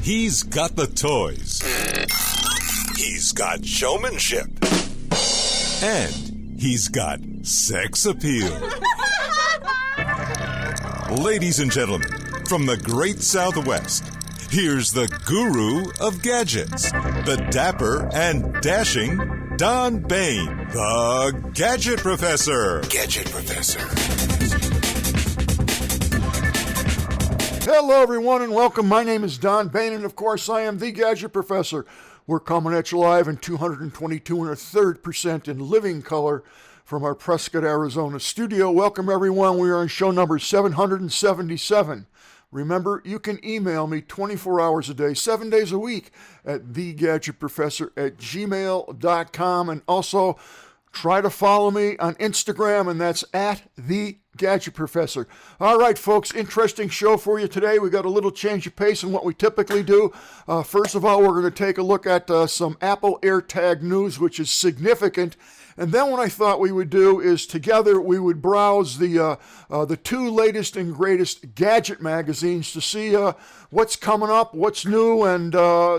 He's got the toys. He's got showmanship. And he's got sex appeal. Ladies and gentlemen, from the great Southwest, here's the guru of gadgets, the dapper and dashing Don Bain, the Gadget Professor. Gadget Professor. Hello, everyone, and welcome. My name is Don Bain, and of course, I am the Gadget Professor. We're coming at you live in 222 1/3 percent in living color from our Prescott, Arizona studio. Welcome, everyone. We are on show number 777. Remember, you can email me 24 hours a day, 7 days a week at thegadgetprofessor@gmail.com. And also try to follow me on Instagram, and that's at @thegadgetprofessor. All right, folks, interesting show for you today. We got a little change of pace in what we typically do. First of all, we're going to take a look at some Apple AirTag news, which is significant. And then what I thought we would do is together we would browse the two latest and greatest gadget magazines to see what's coming up, what's new, and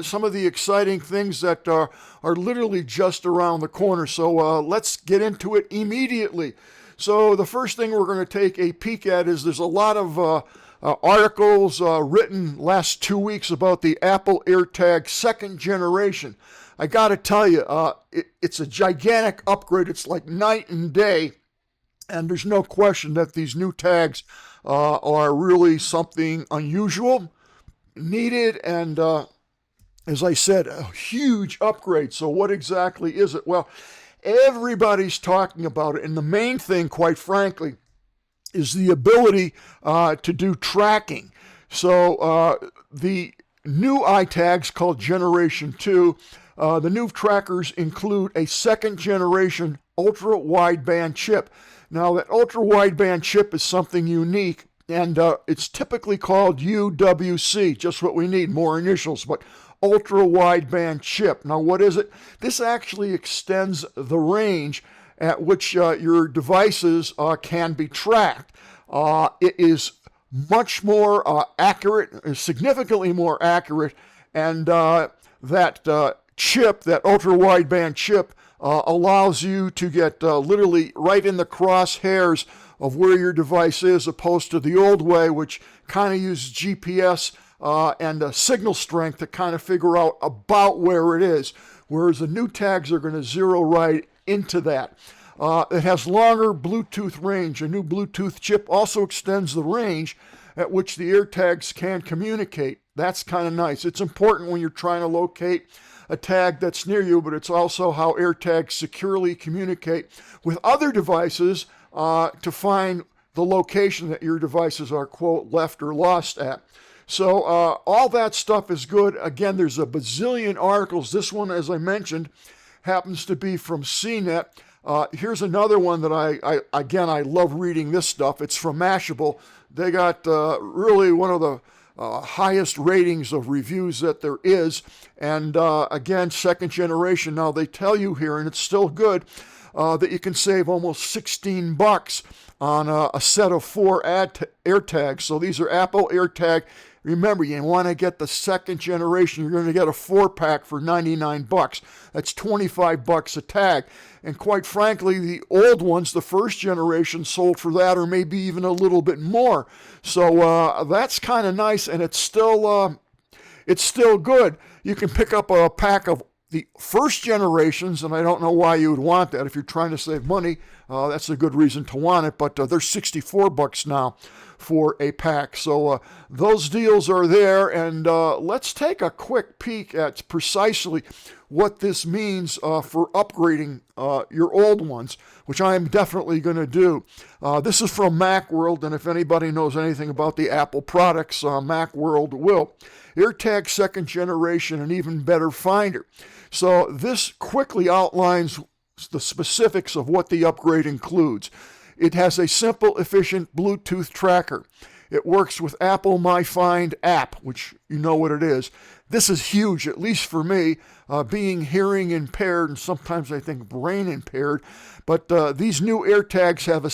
some of the exciting things that are literally just around the corner. So let's get into it immediately. So the first thing we're going to take a peek at is there's a lot of articles written last 2 weeks about the Apple AirTag second generation. I got to tell you, it's a gigantic upgrade. It's like night and day, and there's no question that these new tags are really something unusual, needed, and as I said, a huge upgrade. So what exactly is it? Well, everybody's talking about it, and the main thing, quite frankly, is the ability to do tracking. So the new iTags called Generation 2, the new trackers include a second generation ultra-wideband chip. Now, that ultra-wideband chip is something unique, and it's typically called UWC, just what we need, more initials, but ultra-wideband chip. Now, what is it? This actually extends the range at which your devices can be tracked. It is much more accurate, significantly more accurate, and that chip, that ultra-wideband chip, allows you to get literally right in the crosshairs of where your device is, opposed to the old way, which kind of uses GPS and signal strength to kind of figure out about where it is, whereas the new tags are going to zero right into that. It has longer Bluetooth range. A new Bluetooth chip also extends the range at which the AirTags can communicate. That's kind of nice. It's important when you're trying to locate a tag that's near you, but it's also how AirTags securely communicate with other devices to find the location that your devices are, quote, left or lost at. So all that stuff is good. Again, there's a bazillion articles. This one, as I mentioned, happens to be from CNET. Here's another one that I love reading this stuff. It's from Mashable. They got really one of the highest ratings of reviews that there is. And again, second generation. Now they tell you here, and it's still good, that you can save almost $16 on a set of 4 AirTags. So these are Apple AirTag. Remember, you want to get the second generation. You're going to get a 4-pack for $99. That's $25 a tag. And quite frankly, the old ones, the first generation, sold for that or maybe even a little bit more. So that's kind of nice, and it's still good. You can pick up a pack of the first generations, and I don't know why you would want that. If you're trying to save money, that's a good reason to want it, but they're $64 now for a pack. So those deals are there, and let's take a quick peek at precisely what this means for upgrading your old ones, which I am definitely going to do. This is from Macworld, and if anybody knows anything about the Apple products, Macworld will. AirTag second generation, an even better finder. So this quickly outlines the specifics of what the upgrade includes. It has a simple, efficient Bluetooth tracker. It works with Apple MyFind app, which you know what it is. This is huge, at least for me, being hearing impaired and sometimes I think brain impaired. But these new AirTags have a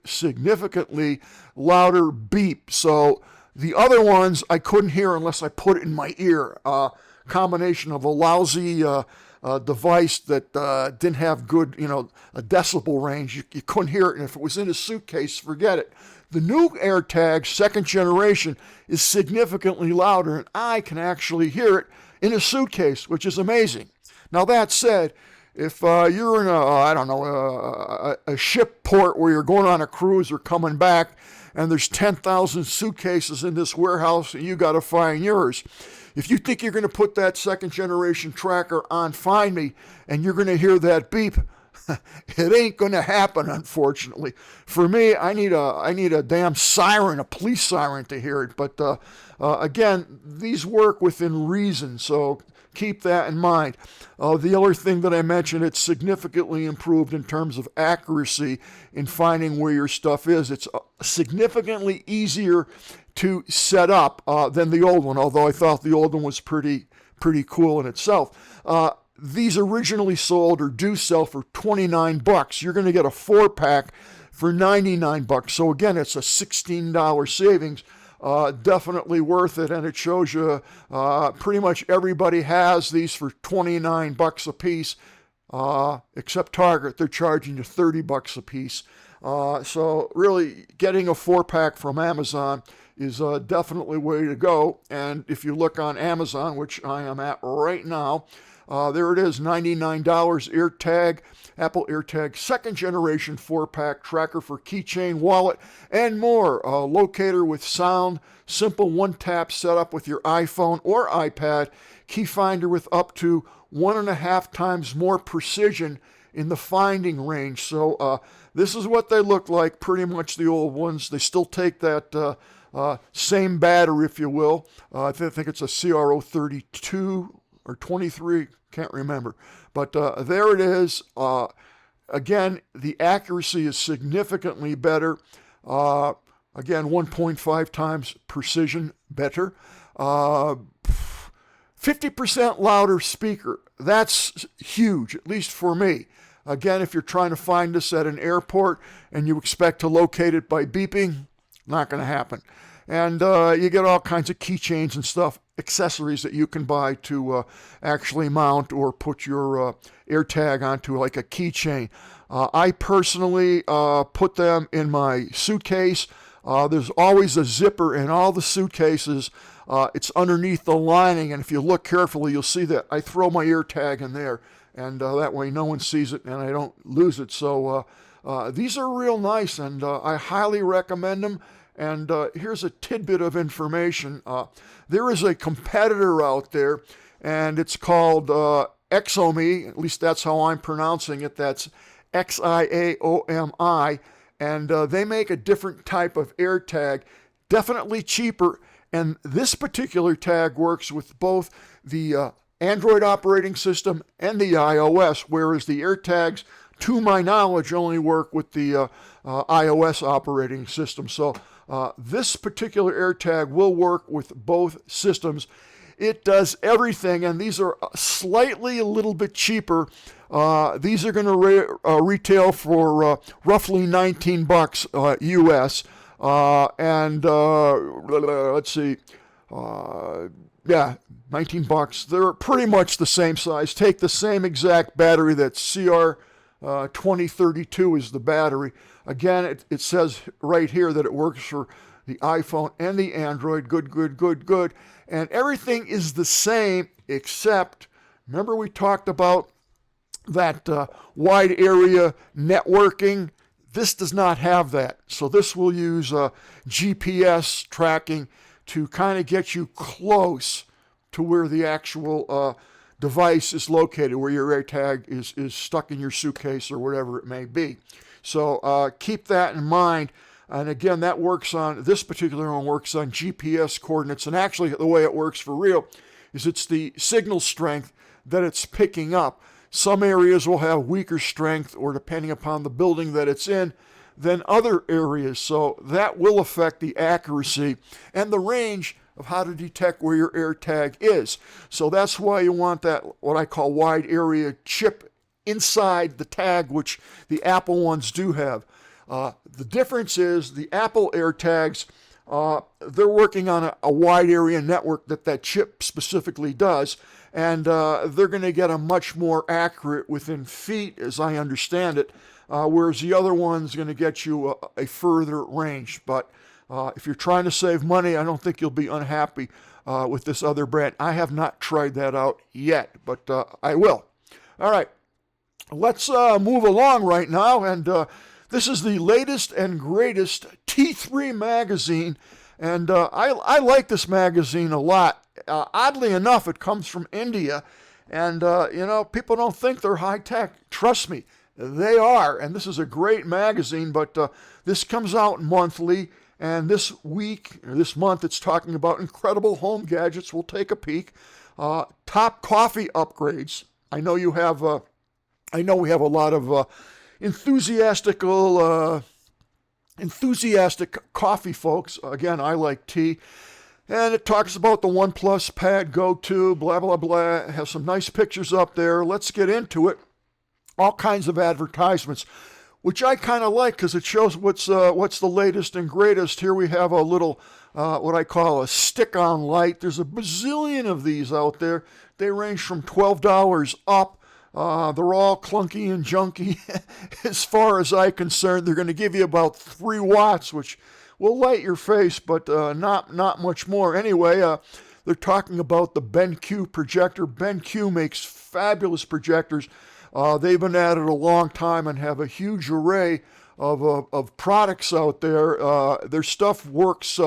significantly louder beep. So The other ones I couldn't hear unless I put it in my ear. Combination of a lousy device that didn't have good, a decibel range. You couldn't hear it, and if it was in a suitcase, forget it. The new AirTag, second generation, is significantly louder, and I can actually hear it in a suitcase, which is amazing. Now, that said, if you're in a ship port where you're going on a cruise or coming back, and there's 10,000 suitcases in this warehouse, and you got to find yours. If you think you're going to put that second generation tracker on Find Me, and you're going to hear that beep, it ain't going to happen, unfortunately. For me, I need a damn siren, a police siren to hear it. But again, these work within reason, so keep that in mind. The other thing that I mentioned, it's significantly improved in terms of accuracy in finding where your stuff is. It's significantly easier to set up than the old one, although I thought the old one was pretty cool in itself. These originally sold or do sell for $29. You're going to get a 4-pack for $99. So again, it's a $16 savings. Definitely worth it, and it shows you pretty much everybody has these for $29 a piece, except Target. They're charging you $30 a piece. So really, getting a 4-pack from Amazon is definitely the way to go. And if you look on Amazon, which I am at right now, there it is, $99 AirTag, Apple AirTag, second generation 4-pack tracker for keychain, wallet, and more. Locator with sound, simple one-tap setup with your iPhone or iPad, key finder with up to 1.5 times more precision in the finding range. So this is what they look like, pretty much the old ones. They still take that same battery, if you will. I think it's a CR032 or 23, can't remember. But there it is. Again, the accuracy is significantly better. Again, 1.5 times precision better. 50% louder speaker. That's huge, at least for me. Again, if you're trying to find us at an airport and you expect to locate it by beeping, not going to happen. And you get all kinds of keychains and stuff, accessories that you can buy to actually mount or put your AirTag onto, like a keychain. I personally put them in my suitcase. There's always a zipper in all the suitcases. It's underneath the lining, and if you look carefully, you'll see that I throw my AirTag in there, and that way no one sees it and I don't lose it. So these are real nice, and I highly recommend them. And here's a tidbit of information. There is a competitor out there, and it's called Xomi. At least that's how I'm pronouncing it. That's Xiaomi. And they make a different type of AirTag, definitely cheaper. And this particular tag works with both the Android operating system and the iOS, whereas the AirTags, to my knowledge, only work with the iOS operating system. So this particular AirTag will work with both systems. It does everything, and these are slightly a little bit cheaper. These are going to retail for roughly $19 US. And let's see, yeah, $19. They're pretty much the same size. Take the same exact battery. That CR2032 is the battery. Again, it says right here that it works for the iPhone and the Android. Good. And everything is the same except, remember we talked about that wide area networking? This does not have that. So this will use GPS tracking to kind of get you close to where the actual device is located, where your AirTag is stuck in your suitcase or whatever it may be. So keep that in mind. And again, that works on, this particular one works on GPS coordinates. And actually the way it works for real is it's the signal strength that it's picking up. Some areas will have weaker strength, or depending upon the building that it's in, than other areas. So that will affect the accuracy and the range of how to detect where your AirTag is. So that's why you want that, what I call wide area chip inside the tag, which the Apple ones do have. The difference is the Apple AirTags They're working on a wide area network that chip specifically does, and they're going to get a much more accurate within feet, as I understand it, whereas the other one's going to get you a further range. But if you're trying to save money, I don't think you'll be unhappy with this other brand. I have not tried that out yet, but I will. All right, let's move along right now, and this is the latest and greatest T3 magazine, and I like this magazine a lot. Oddly enough, it comes from India, and people don't think they're high-tech. Trust me, they are, and this is a great magazine, but this comes out monthly, and this month, it's talking about incredible home gadgets. We'll take a peek. Top coffee upgrades. I know we have a lot of enthusiastic coffee folks. Again, I like tea. And it talks about the OnePlus Pad Go 2, blah, blah, blah. It has some nice pictures up there. Let's get into it. All kinds of advertisements, which I kind of like because it shows what's the latest and greatest. Here we have a little, what I call a stick-on light. There's a bazillion of these out there. They range from $12 up. They're all clunky and junky. As far as I'm concerned, they're going to give you about 3 watts, which will light your face, but not much more. Anyway, they're talking about the BenQ projector. BenQ makes fabulous projectors. They've been at it a long time and have a huge array of products out there. Their stuff works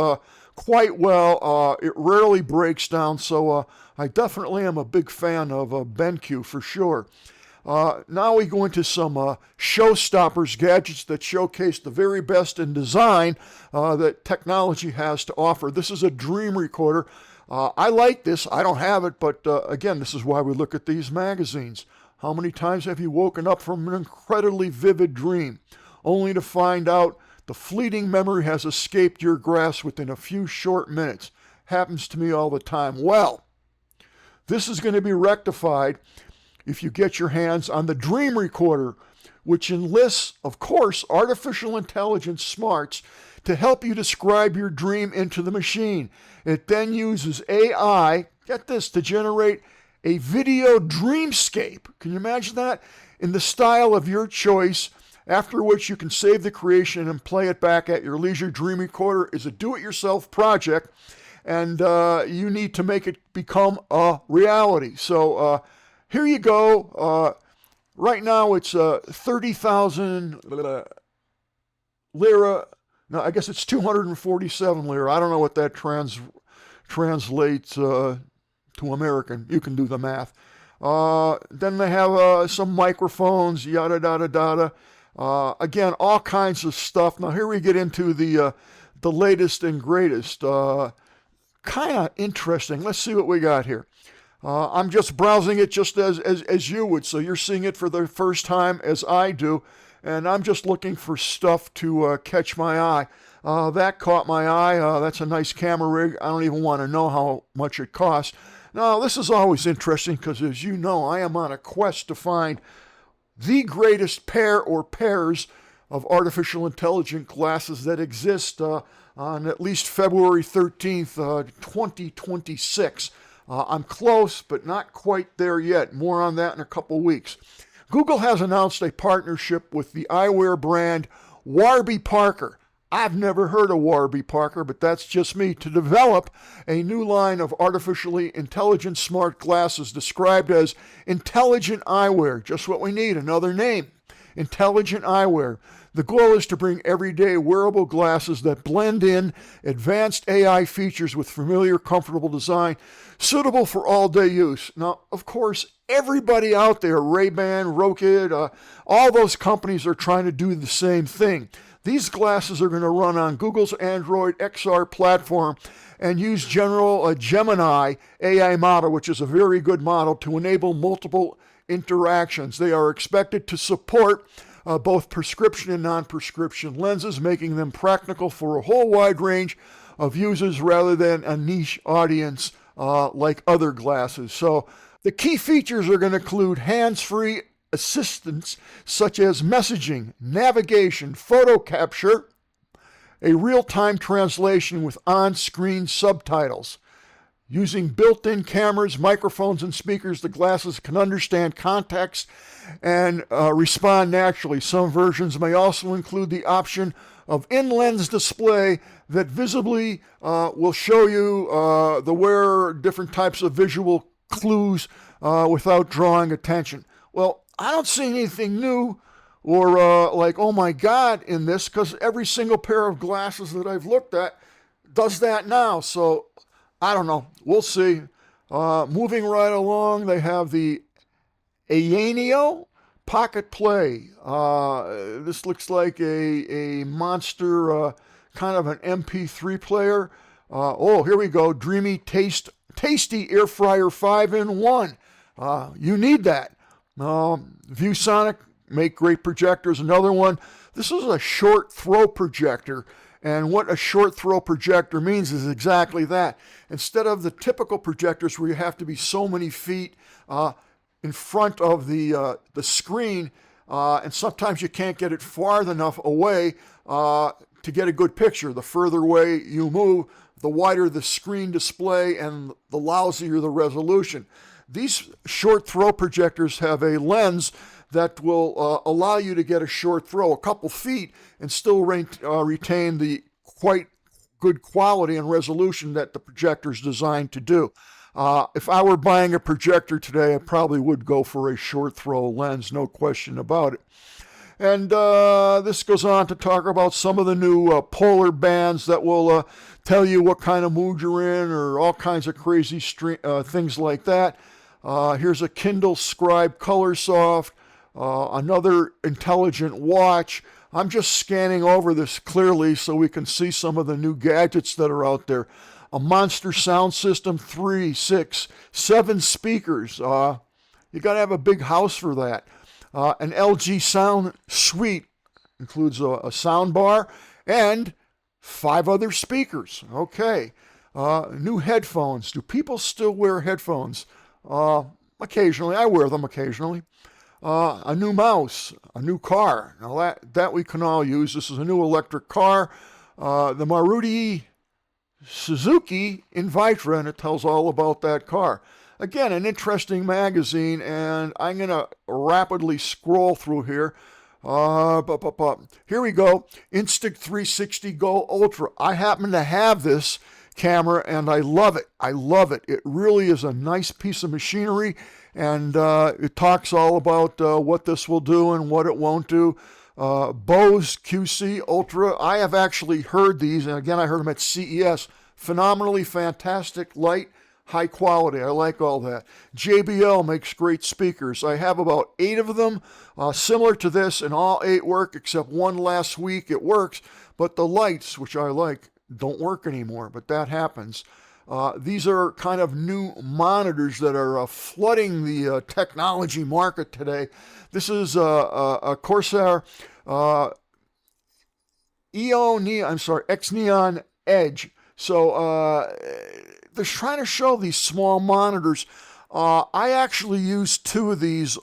quite well. It rarely breaks down, so I definitely am a big fan of BenQ for sure. Now we go into some showstoppers, gadgets that showcase the very best in design that technology has to offer. This is a dream recorder. I like this. I don't have it, but again, this is why we look at these magazines. How many times have you woken up from an incredibly vivid dream, only to find out the fleeting memory has escaped your grasp within a few short minutes? Happens to me all the time. Well, this is going to be rectified if you get your hands on the Dream Recorder, which enlists, of course, artificial intelligence smarts to help you describe your dream into the machine. It then uses AI, get this, to generate a video dreamscape. Can you imagine that? In the style of your choice, after which you can save the creation and play it back at your leisure. Dream Recorder is a do-it-yourself project, and you need to make it become a reality. So here you go. Right now it's 30,000 lira. No, I guess it's 247 lira. I don't know what that translates to American. You can do the math. Then they have some microphones, yada, yada, yada. Again, all kinds of stuff. Now here we get into the latest and greatest. Kind of interesting. Let's see what we got here. I'm just browsing it just as you would, so you're seeing it for the first time as I do, and I'm just looking for stuff to catch my eye. That caught my eye. That's a nice camera rig. I don't even want to know how much it costs. Now, this is always interesting because, as you know, I am on a quest to find the greatest pair or pairs of artificial intelligent glasses that exist on at least February 13th, 2026. I'm close, but not quite there yet. More on that in a couple weeks. Google has announced a partnership with the eyewear brand Warby Parker. I've never heard of Warby Parker, but that's just me, to develop a new line of artificially intelligent smart glasses described as intelligent eyewear. Just what we need, another name. Intelligent eyewear. The goal is to bring everyday wearable glasses that blend in advanced AI features with familiar, comfortable design, suitable for all-day use. Now, of course, everybody out there, Ray-Ban, Rokid, all those companies are trying to do the same thing. These glasses are going to run on Google's Android XR platform and use General Gemini AI model, which is a very good model, to enable multiple interactions. They are expected to support both prescription and non-prescription lenses, making them practical for a whole wide range of users rather than a niche audience like other glasses. So the key features are going to include hands-free assistance such as messaging, navigation, photo capture, a real-time translation with on-screen subtitles. Using built-in cameras, microphones, and speakers, the glasses can understand context and respond naturally. Some versions may also include the option of in-lens display that visibly will show you the wearer different types of visual clues without drawing attention. Well, I don't see anything new or like, oh my God, in this, because every single pair of glasses that I've looked at does that now. So I don't know. We'll see. Moving right along, they have the Ayaneo Pocket Play. This looks like a monster, kind of an MP3 player. Oh, here we go. Dreamy Tasty Air Fryer 5-in-1. You need that. ViewSonic make great projectors. Another one. This is a short throw projector. And what a short throw projector means is exactly that. Instead of the typical projectors where you have to be so many feet in front of the screen, and sometimes you can't get it far enough away to get a good picture. The further away you move, the wider the screen display and the lousier the resolution. These short throw projectors have a lens that will allow you to get a short throw, a couple feet, and still retain the quite good quality and resolution that the projector is designed to do. If I were buying a projector today, I probably would go for a short throw lens, no question about it. And this goes on to talk about some of the new polar bands that will tell you what kind of mood you're in, or all kinds of crazy things like that. Here's a Kindle Scribe ColorSoft. Another intelligent watch. I'm just scanning over this clearly so we can see some of the new gadgets that are out there. A monster sound system, 3, 6, 7 speakers. You got to have a big house for that. An LG Sound Suite includes a sound bar and 5 other speakers. Okay. New headphones. Do people still wear headphones? Occasionally. I wear them occasionally. A new mouse, a new car. Now that we can all use. This is a new electric car. The Maruti Suzuki Invitra, and it tells all about that car. Again, an interesting magazine, and I'm going to rapidly scroll through here. Here we go. Insta360 Go Ultra. I happen to have this camera, and I love it. I love it. It really is a nice piece of machinery, and it talks all about what this will do and what it won't do. Bose QC Ultra. I have actually heard these, and again, I heard them at CES. Phenomenally fantastic, light, high quality. I like all that. JBL makes great speakers. I have about 8 of them, similar to this, and all 8 work except one last week. It works, but the lights, which I like, don't work anymore, but that happens. These are kind of new monitors that are flooding the technology market today. This is a Corsair X-Neon Edge. So they're trying to show these small monitors. I actually use 2 of these,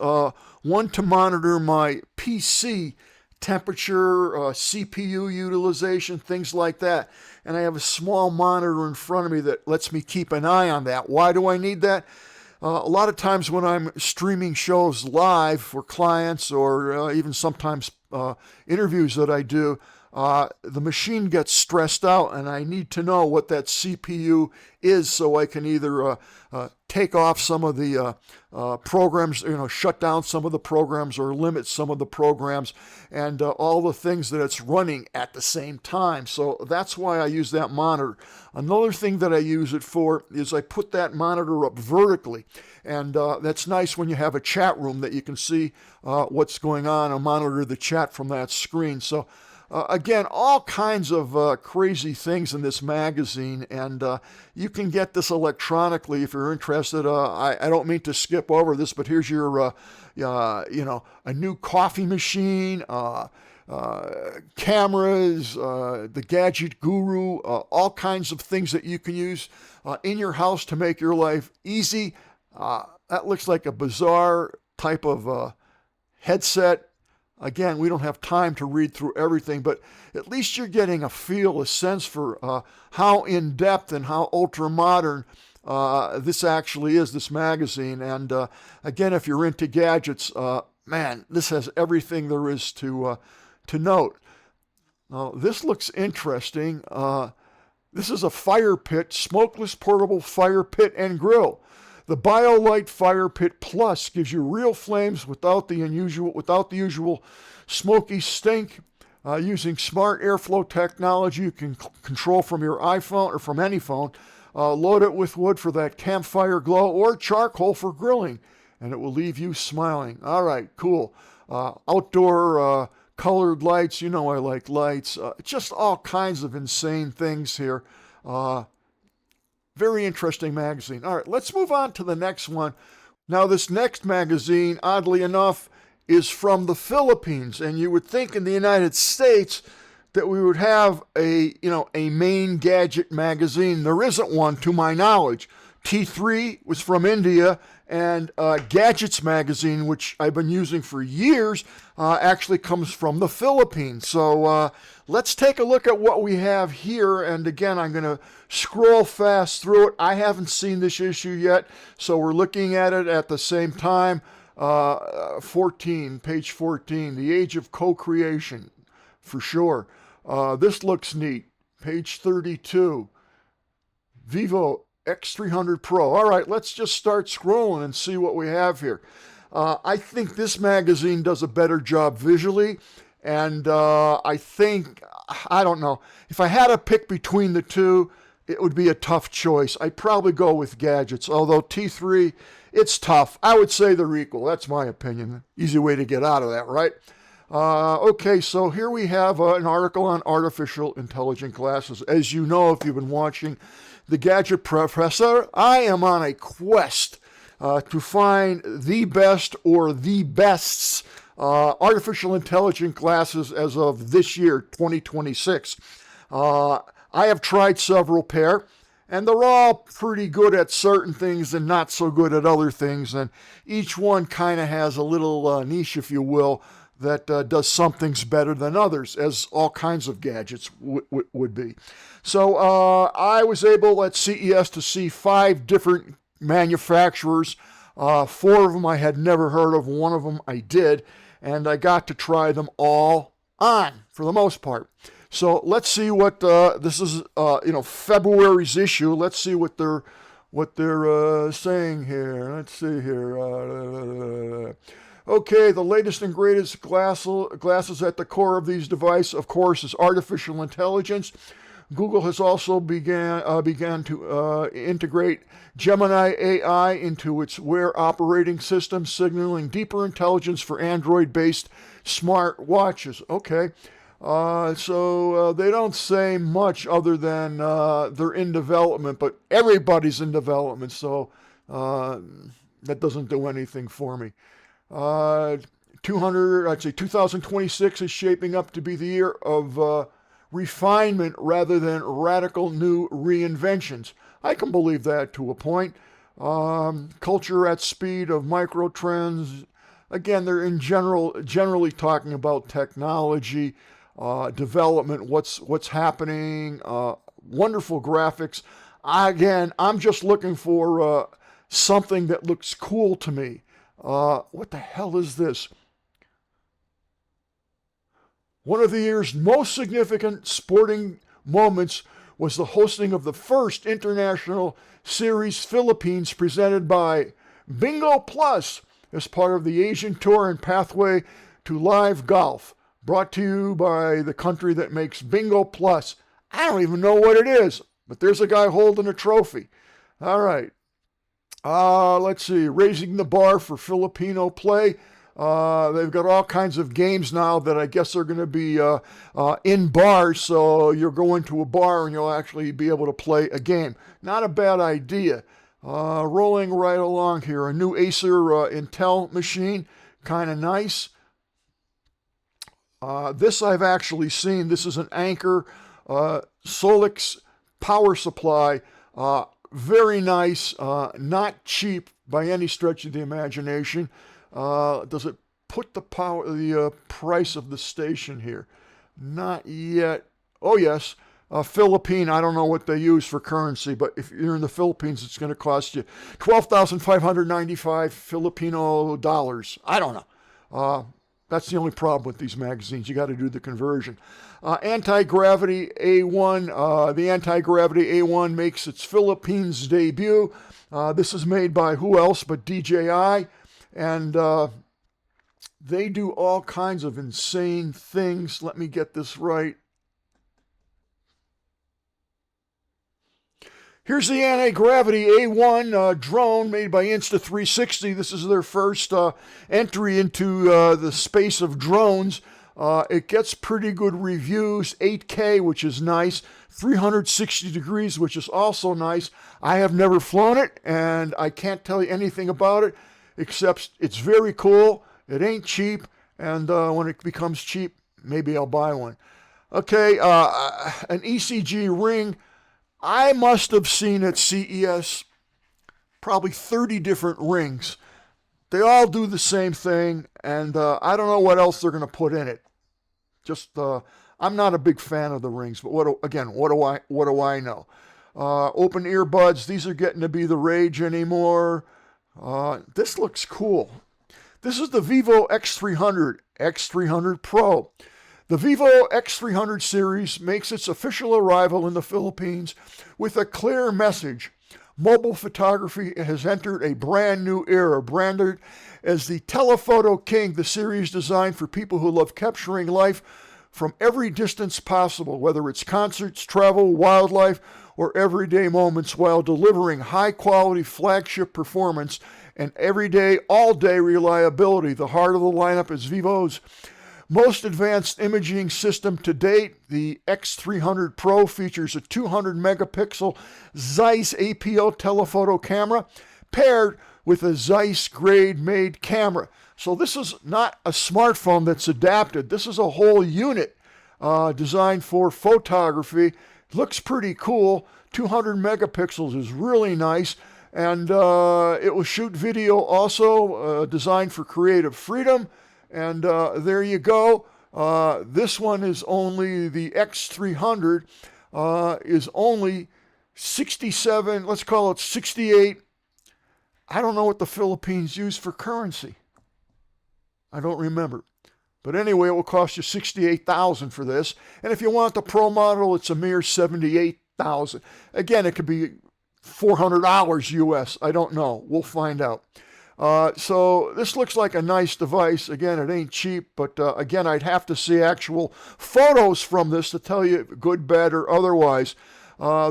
one to monitor my PC temperature, CPU utilization, things like that. And I have a small monitor in front of me that lets me keep an eye on that. Why do I need that? A lot of times when I'm streaming shows live for clients, or even sometimes interviews that I do, the machine gets stressed out, and I need to know what that CPU is so I can either take off some of the programs, shut down some of the programs or limit some of the programs, and all the things that it's running at the same time. So that's why I use that monitor. Another thing that I use it for is I put that monitor up vertically, and that's nice when you have a chat room that you can see what's going on and monitor the chat from that screen. So again, all kinds of crazy things in this magazine, and you can get this electronically if you're interested. I don't mean to skip over this, but here's your, a new coffee machine, cameras, the Gadget Guru, all kinds of things that you can use in your house to make your life easy. That looks like a bizarre type of headset. Again, we don't have time to read through everything, but at least you're getting a feel, a sense for how in-depth and how ultra-modern this actually is, this magazine. And again, if you're into gadgets, man, this has everything there is to note. Now, this looks interesting. This is a fire pit, smokeless portable fire pit and grill. The BioLite Fire Pit Plus gives you real flames without the usual smoky stink. Using smart airflow technology you can control from your iPhone or from any phone. Load it with wood for that campfire glow or charcoal for grilling, and it will leave you smiling. All right, cool. Outdoor colored lights. You know I like lights. Just all kinds of insane things here. Very interesting magazine. All right, let's move on to the next one. Now, this next magazine, oddly enough, is from the Philippines, and you would think in the United States that we would have a main gadget magazine. There isn't one, to my knowledge. T3 was from India, and Gadgets magazine, which I've been using for years, actually comes from the Philippines. So let's take a look at what we have here. And again, I'm going to scroll fast through it. I haven't seen this issue yet, so we're looking at it at the same time. Page 14, The Age of Co-Creation, for sure. This looks neat. Page 32, Vivo X300 Pro. All right, let's just start scrolling and see what we have here. I think this magazine does a better job visually, and I don't know, if I had to pick between the two, it would be a tough choice. I'd probably go with Gadgets, although T3, it's tough. I would say they're equal. That's my opinion. Easy way to get out of that, right? Okay, so here we have an article on artificial intelligent glasses. As you know, if you've been watching The Gadget Professor, I am on a quest to find the best or the bests artificial intelligent glasses as of this year, 2026. I have tried several pair, and they're all pretty good at certain things and not so good at other things, and each one kind of has a little niche, if you will, that does some things better than others, as all kinds of gadgets would be. So I was able at CES to see 5 different manufacturers. 4 of them I had never heard of, 1 of them I did, and I got to try them all on, for the most part. So let's see what this is. February's issue. Let's see what they're saying here. Let's see here. Okay, the latest and greatest glasses at the core of these devices, of course, is artificial intelligence. Google has also began to integrate Gemini AI into its Wear operating system, signaling deeper intelligence for Android-based smart watches. Okay. So they don't say much other than they're in development, but everybody's in development, so that doesn't do anything for me. 2026 is shaping up to be the year of refinement rather than radical new reinventions. I can believe that to a point. Culture at speed of micro trends. Again, they're generally talking about technology. Development, what's happening, wonderful graphics. I'm just looking for something that looks cool to me. What the hell is this? One of the year's most significant sporting moments was the hosting of the first International Series Philippines presented by Bingo Plus as part of the Asian Tour and Pathway to Live Golf. Brought to you by the country that makes Bingo Plus. I don't even know what it is, but there's a guy holding a trophy. All right. Let's see. Raising the bar for Filipino play. They've got all kinds of games now that I guess are going to be in bars, so you're going to a bar and you'll actually be able to play a game. Not a bad idea. Rolling right along here. A new Acer Intel machine. Kind of nice. This I've actually seen. This is an Anker Solix power supply. Very nice. Not cheap by any stretch of the imagination. Does it put the price of the station here. Not yet. Oh, yes. Philippine, I don't know what they use for currency, but if you're in the Philippines, it's going to cost you 12,595 Filipino dollars. I don't know. That's the only problem with these magazines. You got to do the conversion. Anti-Gravity A1. The Anti-Gravity A1 makes its Philippines debut. This is made by who else but DJI, and they do all kinds of insane things. Let me get this right. Here's the Anti-Gravity A1 drone made by Insta360. This is their first entry into the space of drones. It gets pretty good reviews, 8K, which is nice, 360 degrees, which is also nice. I have never flown it, and I can't tell you anything about it, except it's very cool. It ain't cheap, and when it becomes cheap, maybe I'll buy one. Okay, an ECG ring. I must have seen at CES probably 30 different rings. They all do the same thing, and I don't know what else they're going to put in it. Just, I'm not a big fan of the rings, but what do I know? Open earbuds, these are getting to be the rage anymore. This looks cool. This is the Vivo X300, X300 Pro. The Vivo X300 series makes its official arrival in the Philippines with a clear message. Mobile photography has entered a brand new era. Branded as the Telephoto King, the series designed for people who love capturing life from every distance possible, whether it's concerts, travel, wildlife, or everyday moments, while delivering high-quality flagship performance and everyday, all-day reliability. The heart of the lineup is Vivo's most advanced imaging system to date. The X300 Pro features a 200 megapixel Zeiss APO telephoto camera paired with a Zeiss grade made camera. So this is not a smartphone that's adapted. This is a whole unit designed for photography. Looks pretty cool. 200 megapixels is really nice. And it will shoot video also, designed for creative freedom. And there you go. This one is only, the X300 is only 67, let's call it 68. I don't know what the Philippines use for currency. I don't remember. But anyway, it will cost you $68,000 for this. And if you want the Pro model, it's a mere $78,000. Again, it could be $400 US. I don't know. We'll find out. So this looks like a nice device. Again, it ain't cheap, but again, I'd have to see actual photos from this to tell you good, bad, or otherwise.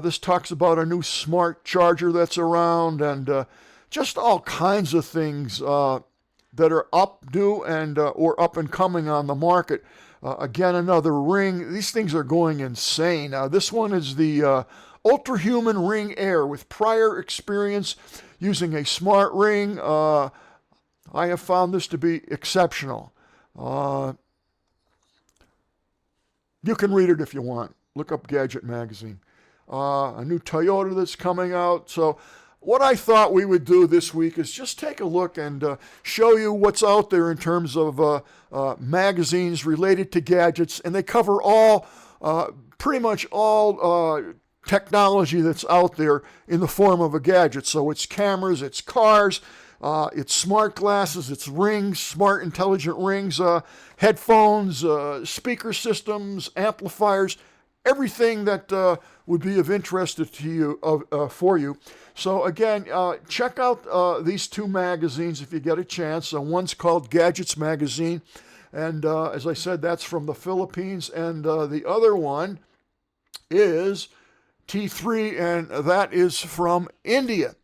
This talks about a new smart charger that's around, and just all kinds of things that are new and or up and coming on the market. Again, another ring. These things are going insane. This one is the Ultrahuman Ring Air with prior experience using a smart ring. I have found this to be exceptional. You can read it if you want. Look up Gadget magazine. A new Toyota that's coming out. So what I thought we would do this week is just take a look and show you what's out there in terms of magazines related to gadgets. And they cover all, pretty much all technology that's out there in the form of a gadget. So it's cameras, it's cars, it's smart glasses, it's rings, smart intelligent rings, headphones, speaker systems, amplifiers, everything that would be of interest to you, for you. So again, check out these two magazines if you get a chance. One's called Gadgets Magazine, and as I said, that's from the Philippines, and the other one is T3, and that is from India.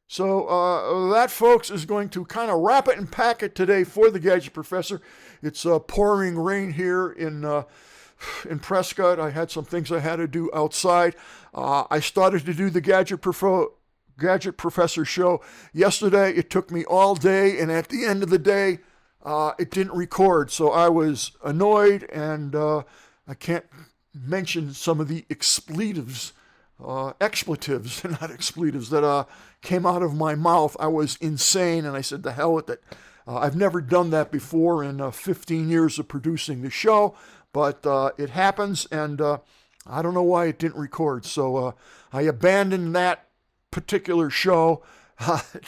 So that, folks, is going to kind of wrap it and pack it today for the Gadget Professor. It's pouring rain here in Prescott. I had some things I had to do outside. I started to do the Gadget Professor show yesterday. It took me all day, and at the end of the day, it didn't record. So I was annoyed, and I can't mention some of the expletives, not expletives, that came out of my mouth. I was insane, and I said, the hell with it. I've never done that before in 15 years of producing the show, but it happens, and I don't know why it didn't record. So I abandoned that particular show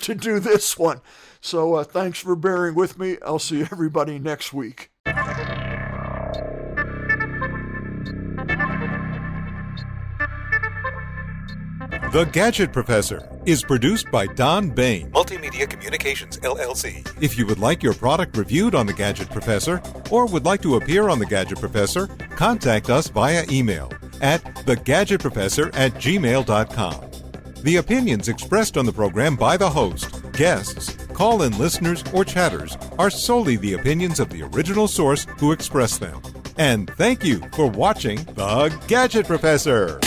to do this one. So thanks for bearing with me. I'll see everybody next week. The Gadget Professor is produced by Don Bain, Multimedia Communications, LLC. If you would like your product reviewed on The Gadget Professor or would like to appear on The Gadget Professor, contact us via email at thegadgetprofessor@gmail.com. The opinions expressed on the program by the host, guests, call-in listeners, or chatters are solely the opinions of the original source who expressed them. And thank you for watching The Gadget Professor.